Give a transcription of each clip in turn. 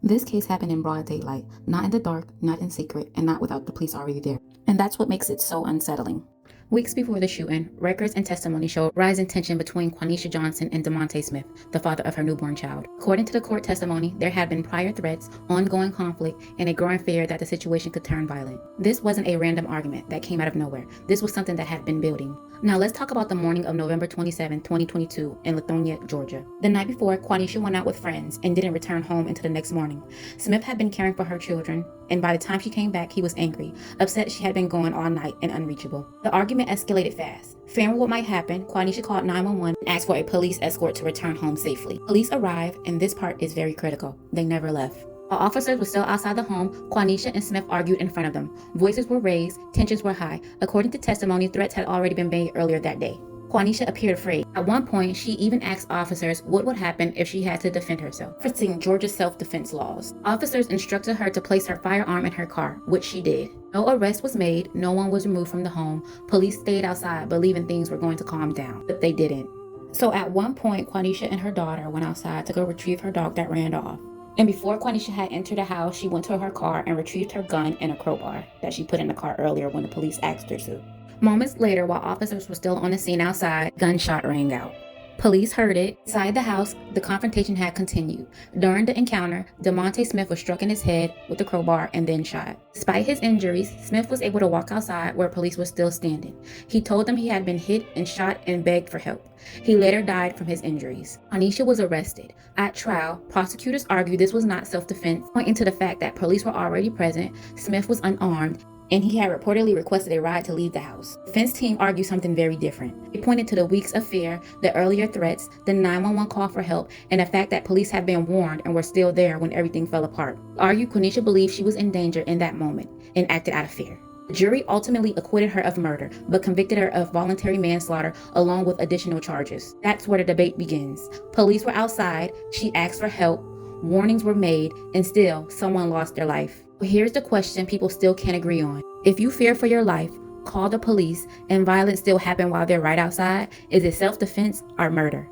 This case happened in broad daylight, not in the dark, not in secret, and not without the police already there. And that's what makes it so unsettling. Weeks before the shooting, records and testimony showed rising tension between Quaneesha Johnson and DeMonte Smith, the father of her newborn child. According to the court testimony, there had been prior threats, ongoing conflict, and a growing fear that the situation could turn violent. This wasn't a random argument that came out of nowhere. This was something that had been building. Now let's talk about the morning of November 27, 2022 in Lithonia, Georgia. The night before, Quaneesha went out with friends and didn't return home until the next morning. Smith had been caring for her children, and by the time she came back, he was angry, upset she had been gone all night and unreachable. The argument escalated fast. Fearing what might happen, Quaneesha called 911 and asked for a police escort to return home safely. Police arrived, and this part is very critical. They never left. While officers were still outside the home, Quaneesha and Smith argued in front of them. Voices were raised, tensions were high. According to testimony, threats had already been made earlier that day. Quaneesha appeared afraid. At one point, she even asked officers what would happen if she had to defend herself, referencing Georgia's self-defense laws. Officers instructed her to place her firearm in her car, which she did. No arrest was made, no one was removed from the home. Police stayed outside, believing things were going to calm down, but they didn't. So at one point, Quaneesha and her daughter went outside to go retrieve her dog that ran off. And before Quaneesha had entered the house, she went to her car and retrieved her gun and a crowbar that she put in the car earlier when the police asked her to. Moments later, while officers were still on the scene outside, gunshot rang out. Police heard it. Inside the house, the confrontation had continued. During the encounter, DeMonte Smith was struck in his head with a crowbar and then shot. Despite his injuries, Smith was able to walk outside where police were still standing. He told them he had been hit and shot and begged for help. He later died from his injuries. Quaneesha was arrested. At trial, prosecutors argued this was not self-defense, pointing to the fact that police were already present, Smith was unarmed, and he had reportedly requested a ride to leave the house. The defense team argued something very different. They pointed to the weeks of fear, the earlier threats, the 911 call for help, and the fact that police had been warned and were still there when everything fell apart. They argued Quaneesha believed she was in danger in that moment and acted out of fear. The jury ultimately acquitted her of murder, but convicted her of voluntary manslaughter along with additional charges. That's where the debate begins. Police were outside, she asked for help, warnings were made, and still someone lost their life. But here's the question people still can't agree on. If you fear for your life, call the police, and violence still happened while they're right outside, is it self-defense or murder?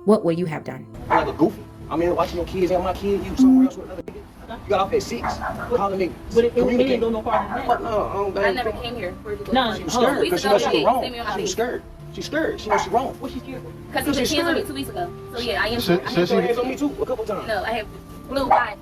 What would you have done? I'm like a goofy. I'm here watching your kids and my kid, you somewhere else with another nigga. You got off at 6. Calling me. But it didn't go no farther than that. No, I never came here. Where'd you go? No, she was scared because she knows she was wrong. She was scared. She's scared. She knows she's wrong. What's she scared for? Because he put hands on me 2 weeks ago. So yeah, I am. She put hands on me too a couple times. No, I have blue eyes.